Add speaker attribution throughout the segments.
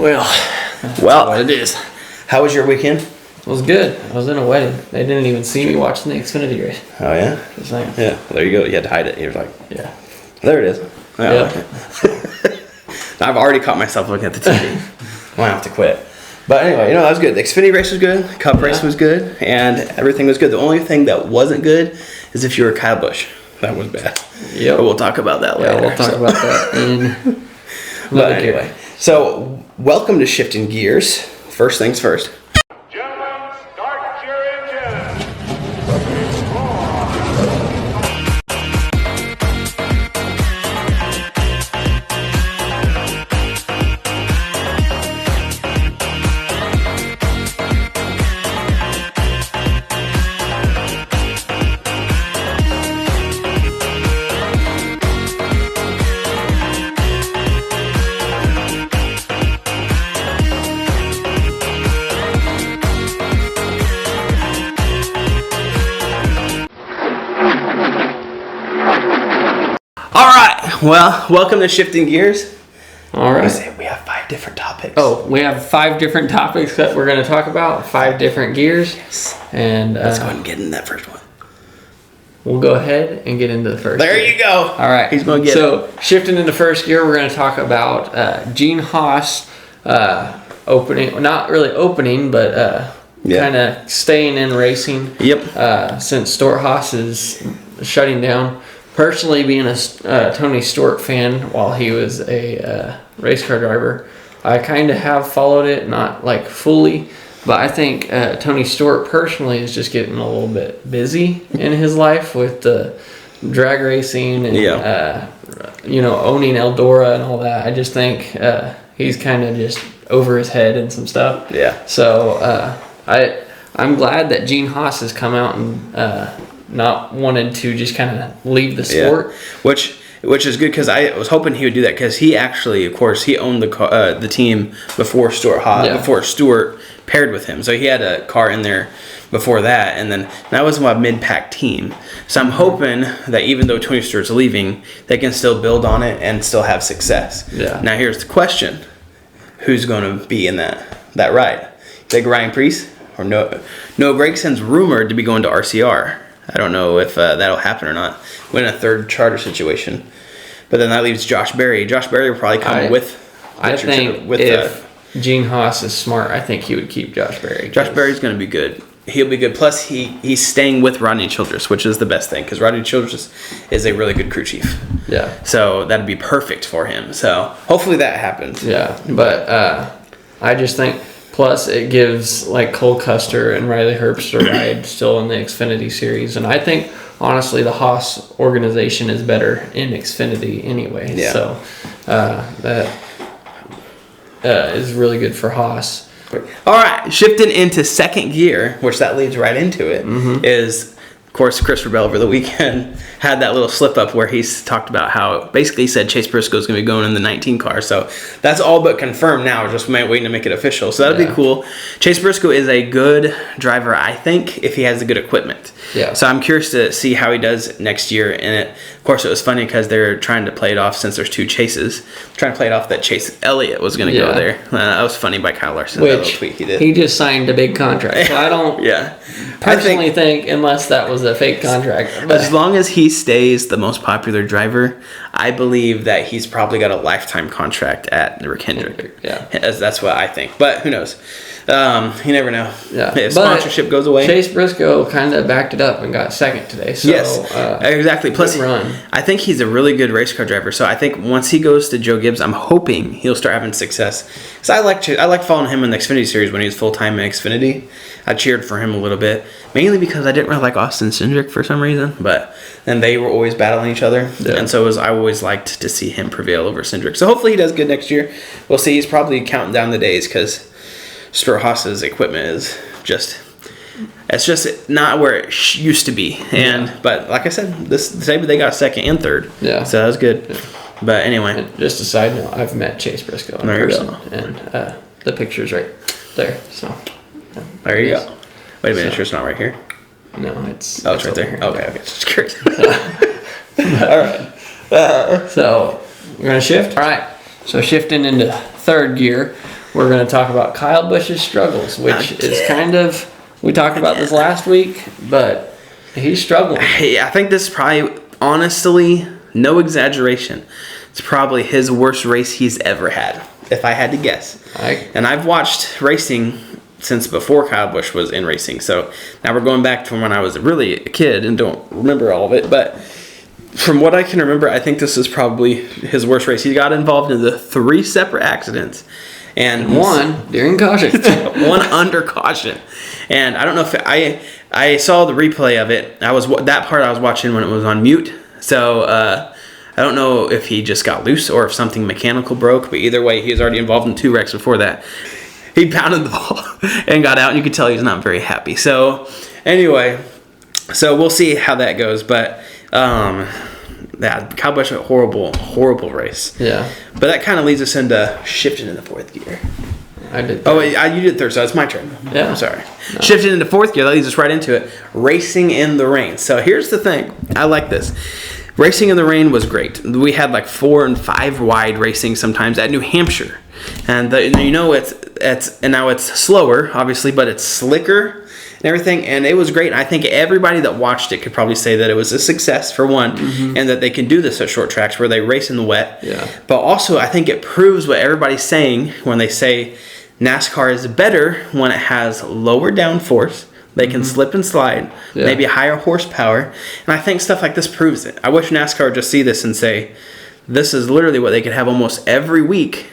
Speaker 1: Well, that's what it is.
Speaker 2: How was your weekend?
Speaker 1: It was good. I was in a wedding. They didn't even see me watching the Xfinity race.
Speaker 2: Oh, yeah?
Speaker 1: Just saying.
Speaker 2: Yeah, there you go. You had to hide it. You were like,
Speaker 1: Yeah.
Speaker 2: there it is. Yeah.
Speaker 1: Yeah.
Speaker 2: I like it. I've already caught myself looking at the TV. I might have to quit. But anyway, that was good. The Xfinity race was good. Cup race was good. And everything was good. The only thing that wasn't good is if you were Kyle Busch. That was bad.
Speaker 1: Yep.
Speaker 2: But we'll talk about that later.
Speaker 1: Yeah, we'll talk about that in
Speaker 2: But anyway, so welcome to Shifting Gears. First things first.
Speaker 3: Gentlemen, start your engines.
Speaker 2: All right. Well, welcome to Shifting Gears.
Speaker 1: All right.
Speaker 2: We have 5 different topics.
Speaker 1: Oh, we have 5 different topics that we're going to talk about. 5 different gears.
Speaker 2: Yes.
Speaker 1: And
Speaker 2: Let's go ahead and get in that first one.
Speaker 1: we'll go ahead and get into the first
Speaker 2: There
Speaker 1: gear.
Speaker 2: you go.
Speaker 1: All right.
Speaker 2: He's going to get
Speaker 1: So, shifting into first gear, we're going to talk about Gene Haas opening, not really opening, but kind of staying in racing.
Speaker 2: Yep.
Speaker 1: Since Stuart Haas is shutting down. Personally, being a Tony Stewart fan while he was a race car driver, I kind of have followed it, not like fully, but I think Tony Stewart personally is just getting a little bit busy in his life with the drag racing and owning Eldora and all that. I just think he's kind of just over his head and some stuff.
Speaker 2: Yeah.
Speaker 1: So I'm glad that Gene Haas has come out and not wanted to just kind of leave the sport.
Speaker 2: Yeah. Which is good because I was hoping he would do that because he actually, of course, he owned the team before before Stewart paired with him. So he had a car in there before that, and then that was my mid-pack team. So I'm hoping that even though Tony Stewart's leaving, they can still build on it and still have success.
Speaker 1: Yeah.
Speaker 2: Now here's the question: who's going to be in that ride? You think Ryan Preece or Noah Gregson's rumored to be going to RCR? I don't know if that'll happen or not. We're in a third charter situation. But then that leaves Josh Berry. Josh Berry will probably come with
Speaker 1: if Gene Haas is smart, I think he would keep Josh Berry.
Speaker 2: Josh Berry's going to be good. He'll be good. Plus, he's staying with Rodney Childress, which is the best thing because Rodney Childress is a really good crew chief.
Speaker 1: Yeah.
Speaker 2: So that'd be perfect for him. So hopefully that happens.
Speaker 1: Yeah, but I just think, plus it gives like Cole Custer and Riley Herbst a ride still in the Xfinity series. And I think, honestly, the Haas organization is better in Xfinity anyway.
Speaker 2: Yeah.
Speaker 1: So that is really good for Haas.
Speaker 2: All right, shifting into second gear, which that leads right into it, is, of course, Christopher Bell over the weekend had that little slip up where he's talked about how basically he said Chase Briscoe's going to be going in the 19 car. So that's all but confirmed now. We're just waiting to make it official. So that'll be cool. Chase Briscoe is a good driver, I think, if he has the good equipment.
Speaker 1: Yeah.
Speaker 2: So I'm curious to see how he does next year. And of course, it was funny because they're trying to play it off since there's 2 Chases. Trying to play it off that Chase Elliott was going to go there. That was funny by Kyle Larson. That little tweet he did.
Speaker 1: He just signed a big contract. So I don't personally think unless that was a fake contract. But
Speaker 2: as long as he stays the most popular driver, I believe that he's probably got a lifetime contract at Rick Hendrick.
Speaker 1: Yeah.
Speaker 2: That's what I think. But who knows? You never know.
Speaker 1: Yeah.
Speaker 2: If sponsorship goes away.
Speaker 1: Chase Briscoe kind of backed it up and got second today. So,
Speaker 2: yes, exactly. Plus,
Speaker 1: run.
Speaker 2: I think he's a really good race car driver. So I think once he goes to Joe Gibbs, I'm hoping he'll start having success. Because I like following him in the Xfinity series when he was full-time in Xfinity. I cheered for him a little bit, mainly because I didn't really like Austin Cindric for some reason. But then they were always battling each other. Yeah. And so I always liked to see him prevail over Cindric. So hopefully he does good next year. We'll see. He's probably counting down the days because Stuart Haas's equipment is just not where it used to be. But like I said, today they got second and third. Yeah. So that was good. Yeah. But anyway.
Speaker 1: And just a side note, I've met Chase Briscoe in person. And the picture's right there. So
Speaker 2: there you go. Wait a minute, sure it's not right here?
Speaker 1: No, it's
Speaker 2: right there.
Speaker 1: Here.
Speaker 2: Okay. Just curious.
Speaker 1: All right. So we're going to shift. All right. So shifting into third gear, we're going to talk about Kyle Busch's struggles, which is kind of, we talked about this last week, but he's struggling.
Speaker 2: Hey, I think this is probably, honestly, no exaggeration, it's probably his worst race he's ever had, if I had to guess. And I've watched racing since before Kyle Busch was in racing. So now we're going back to when I was really a kid and don't remember all of it. But from what I can remember, I think this is probably his worst race. He got involved in the 3 separate accidents. And
Speaker 1: one during caution.
Speaker 2: One under caution. And I don't know if I saw the replay of it. That part I was watching when it was on mute. So I don't know if he just got loose or if something mechanical broke. But either way, he was already involved in 2 wrecks before that. He pounded the ball and got out, and you could tell he was not very happy. So, anyway, we'll see how that goes. But, Kyle Busch, a horrible race.
Speaker 1: Yeah.
Speaker 2: But that kind of leads us into shifting into 4th gear.
Speaker 1: I did.
Speaker 2: Oh, wait, you did 3rd, so it's my turn.
Speaker 1: Yeah.
Speaker 2: I'm sorry. No. Shifting into 4th gear, that leads us right into it. Racing in the rain. So, here's the thing. I like this. Racing in the rain was great. We had like 4 and 5 wide racing sometimes at New Hampshire. And now it's slower, obviously, but it's slicker and everything. And it was great. I think everybody that watched it could probably say that it was a success for one, and that they can do this at short tracks where they race in the wet.
Speaker 1: Yeah.
Speaker 2: But also, I think it proves what everybody's saying when they say NASCAR is better when it has lower downforce. They can slip and slide, maybe higher horsepower. And I think stuff like this proves it. I wish NASCAR would just see this and say, this is literally what they could have almost every week,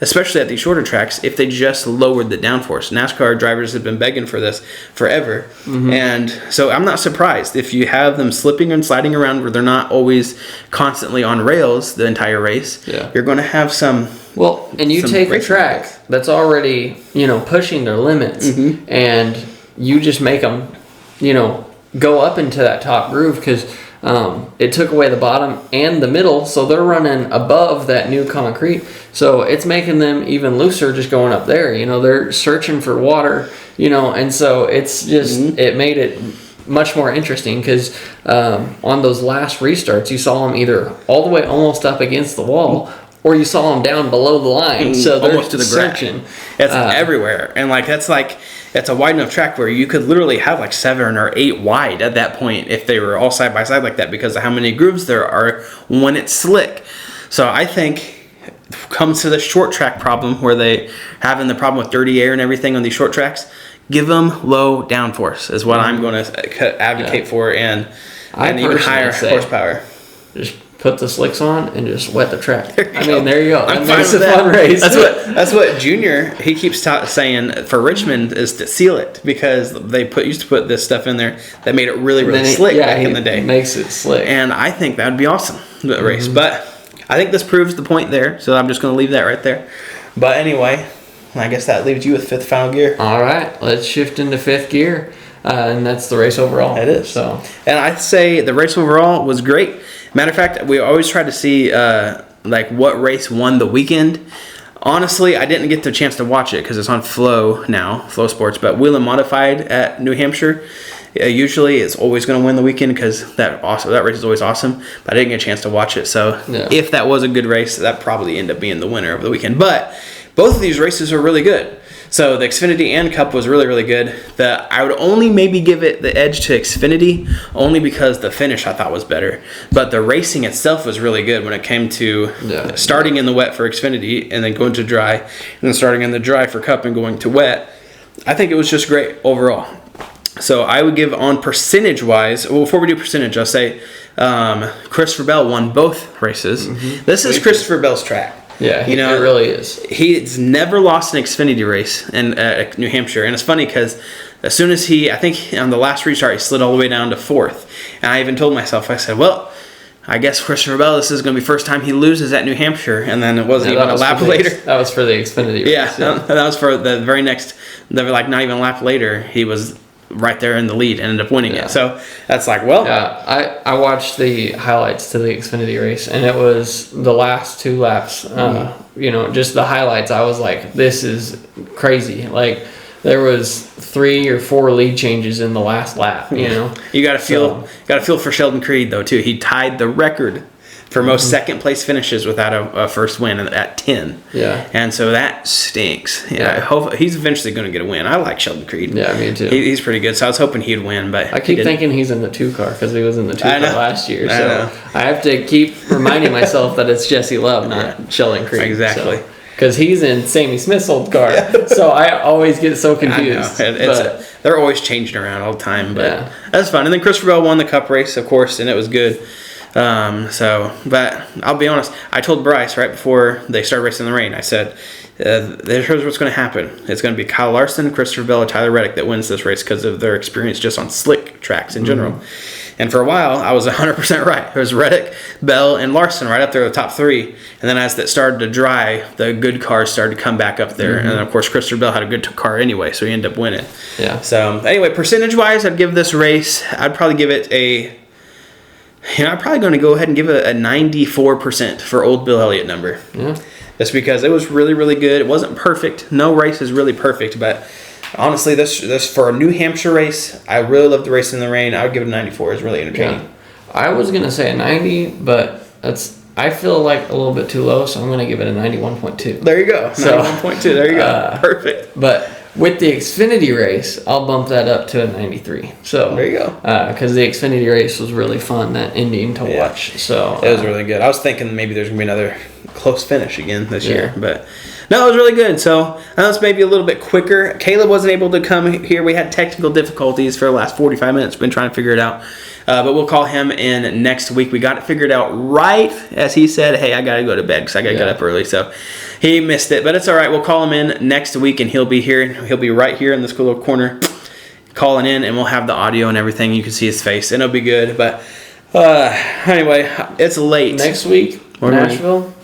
Speaker 2: especially at these shorter tracks, if they just lowered the downforce. NASCAR drivers have been begging for this forever. And so I'm not surprised if you have them slipping and sliding around where they're not always constantly on rails the entire race.
Speaker 1: Yeah.
Speaker 2: You're going to have some...
Speaker 1: Well, and you take a track that's already, pushing their limits, and you just make them, go up into that top groove because it took away the bottom and the middle, so they're running above that new concrete. So it's making them even looser just going up there. They're searching for water, and so it's just, it made it much more interesting because on those last restarts, you saw them either all the way almost up against the wall or you saw them down below the line. So they're
Speaker 2: almost to the
Speaker 1: searching.
Speaker 2: It's everywhere. And it's a wide enough track where you could literally have like 7 or 8 wide at that point if they were all side by side like that because of how many grooves there are when it's slick. So I think it comes to the short track problem where they having the problem with dirty air and everything on these short tracks. Give them low downforce is what I'm going to advocate for, and even higher horsepower.
Speaker 1: Just put the slicks on and just wet the track. There you go. That makes a
Speaker 2: that.
Speaker 1: fun race.
Speaker 2: That's what Junior, he keeps saying for Richmond is to seal it because they used to put this stuff in there that made it really, really slick back in the day.
Speaker 1: Makes it slick.
Speaker 2: And I think that would be awesome, the race. But I think this proves the point there, so I'm just going to leave that right there. But anyway, I guess that leaves you with 5th final gear.
Speaker 1: All right, let's shift into 5th gear. And that's the race overall.
Speaker 2: It is.
Speaker 1: So,
Speaker 2: and I'd say the race overall was great. Matter of fact, we always try to see what race won the weekend. Honestly, I didn't get the chance to watch it because it's on Flow now, Flow Sports. But Wheel and Modified at New Hampshire, usually it's always going to win the weekend because that race is always awesome. But I didn't get a chance to watch it. So if that was a good race, that probably ended up being the winner of the weekend. But both of these races are really good. So the Xfinity and Cup was really, really good. I would only maybe give it the edge to Xfinity only because the finish I thought was better. But the racing itself was really good when it came to starting in the wet for Xfinity and then going to dry and then starting in the dry for Cup and going to wet. I think it was just great overall. So I would give on percentage-wise, before we do percentage, I'll say Christopher Bell won both races. This is Christopher Bell's track.
Speaker 1: Yeah, it really is.
Speaker 2: He's never lost an Xfinity race in New Hampshire. And it's funny because as soon as I think on the last restart, he slid all the way down to 4th. And I even told myself, I said, well, I guess Christopher Bell, this is going to be the first time he loses at New Hampshire. And then it wasn't even a lap later.
Speaker 1: That was for the Xfinity race.
Speaker 2: Yeah, that was for the very next, not even a lap later, he was right there in the lead and ended up winning it. So that's
Speaker 1: I watched the highlights to the Xfinity race, and it was the last 2 laps. Just the highlights. I was like, this is crazy. Like there was 3 or 4 lead changes in the last lap. You got
Speaker 2: to feel for Sheldon Creed though too. He tied the record for most second place finishes without a first win at 10.
Speaker 1: Yeah.
Speaker 2: And so that stinks.
Speaker 1: Yeah.
Speaker 2: I hope he's eventually going to get a win. I like Sheldon Creed.
Speaker 1: Yeah, me too.
Speaker 2: He's pretty good. So I was hoping he'd win, but
Speaker 1: I keep thinking he's in the 2 car because he was in the 2 car
Speaker 2: know.
Speaker 1: last year.
Speaker 2: I
Speaker 1: So
Speaker 2: know.
Speaker 1: I have to keep reminding myself that it's Jesse Love, not Sheldon Creed.
Speaker 2: Exactly.
Speaker 1: Because he's in Sammy Smith's old car. So I always get so
Speaker 2: I know.
Speaker 1: confused.
Speaker 2: They're always changing around all the time, but
Speaker 1: Yeah.
Speaker 2: that's fun. And then Christopher Bell won the Cup race, of course, and it was good. But I'll be honest. I told Bryce right before they started racing in the rain. I said, "Here's what's going to happen. It's going to be Kyle Larson, Christopher Bell, and Tyler Reddick that wins this race because of their experience just on slick tracks in general." And for a while, I was 100% right. It was Reddick, Bell, and Larson right up there, the top 3. And then as that started to dry, the good cars started to come back up there. And then, of course, Christopher Bell had a good car anyway, so he ended up winning.
Speaker 1: Yeah.
Speaker 2: So, anyway, percentage-wise, I'd give this race, I'd probably give it I'm probably going to go ahead and give it a 94% for old Bill Elliott number.
Speaker 1: Yeah.
Speaker 2: Just because it was really, really good. It wasn't perfect. No race is really perfect, but honestly, this for a New Hampshire race, I really love the race in the rain. I would give it a 94. It's really entertaining.
Speaker 1: Yeah. I was going to say a 90, but I feel like a little bit too low, so I'm going to give it a 91.2.
Speaker 2: There you go.
Speaker 1: So,
Speaker 2: 91.2. There you go. Perfect.
Speaker 1: But with the Xfinity race, I'll bump that up to a 93. So
Speaker 2: There you go.
Speaker 1: Because the Xfinity race was really fun, that ending to watch. So
Speaker 2: It was really good. I was thinking maybe there's going to be another close finish again this year,
Speaker 1: Yeah.
Speaker 2: but no, it was really good. So I know it's maybe a little bit quicker. Caleb wasn't able to come here. We had technical difficulties for the last 45 minutes. Been trying to figure it out. But we'll call him in next week. We got it figured out right as he said, hey, I got to go to bed because I got to get up early. So he missed it, but it's all right. We'll call him in next week, and he'll be here. He'll be right here in this little corner calling in, and we'll have the audio and everything. You can see his face, and it'll be good. But anyway, it's late.
Speaker 1: next week, Nashville.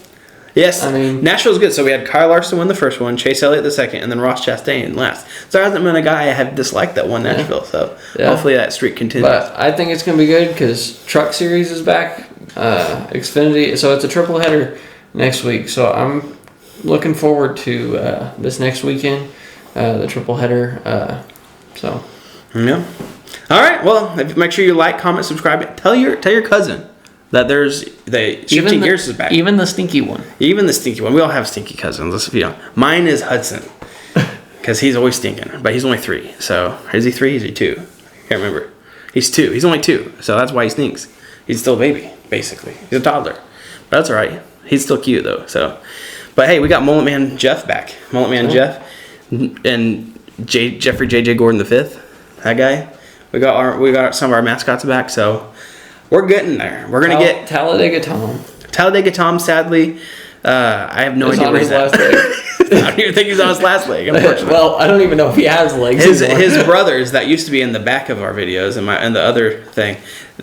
Speaker 2: Yes,
Speaker 1: I mean-
Speaker 2: Nashville's good. So we had Kyle Larson win the first one, Chase Elliott the second, and then Ross Chastain last. So there hasn't been a guy I have disliked that won Nashville. So
Speaker 1: Yeah.
Speaker 2: hopefully that streak continues.
Speaker 1: But I think it's going to be good because Truck Series is back. Xfinity. So it's a triple header next week. So I'm looking forward to this next weekend, the triple header. So
Speaker 2: Yeah. All right. Well, make sure you like, comment, subscribe. Tell your cousin that there's the shifting gears is back.
Speaker 1: Even the stinky one.
Speaker 2: Even the stinky one. We all have stinky cousins. Let's be honest. Mine is Hudson because he's always stinking, but he's only 3. So is he 3? Is he 2? I can't remember. He's 2. He's only 2, so that's why he stinks. He's still a baby, basically. He's a toddler, but that's all right. He's still cute though. So, but hey, we got Mullet Man Jeff back. Mullet Man Jeff and Jeffrey JJ Gordon V. That guy. We got some of our mascots back. So. We're getting there. We're gonna get
Speaker 1: Talladega Tom.
Speaker 2: Talladega Tom. Sadly, I have no
Speaker 1: Is
Speaker 2: idea
Speaker 1: on
Speaker 2: where
Speaker 1: his
Speaker 2: he's at.
Speaker 1: last leg.
Speaker 2: I don't even think he's on his last leg. Unfortunately,
Speaker 1: Well, I don't even know if he has legs. anymore.
Speaker 2: his brothers that used to be in the back of our videos and the other thing,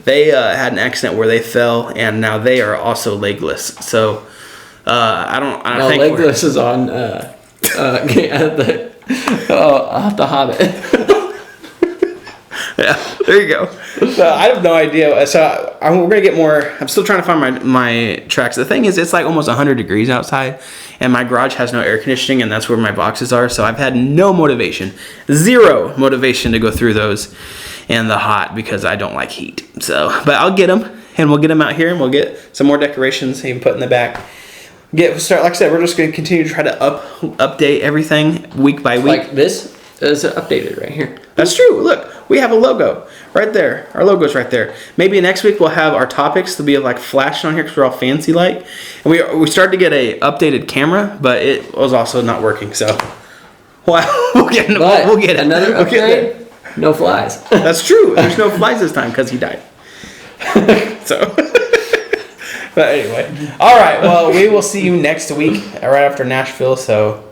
Speaker 2: they had an accident where they fell and now they are also legless. So I don't
Speaker 1: No,
Speaker 2: think
Speaker 1: legless is on the Hobbit.
Speaker 2: Yeah, there you go. So I have no idea. So we're gonna get more. I'm still trying to find my tracks. The thing is, it's like almost 100 degrees outside, and my garage has no air conditioning, and that's where my boxes are. So I've had no motivation, 0 motivation to go through those in the hot because I don't like heat. So, but I'll get them, and we'll get them out here, and we'll get some more decorations even put in the back. Like I said, we're just gonna continue to try to update everything week by week.
Speaker 1: Like this is updated right here.
Speaker 2: That's true. Look, we have a logo right there. Our logo's right there. Maybe next week we'll have our topics to be like flashed on here because we're all fancy like. And we started to get a updated camera, but it was also not working. So, well, we'll get it.
Speaker 1: Another
Speaker 2: We'll get there.
Speaker 1: upgrade. No flies.
Speaker 2: That's true. There's no flies this time because he died. So, but anyway, all right. Well, we will see you next week right after Nashville. So.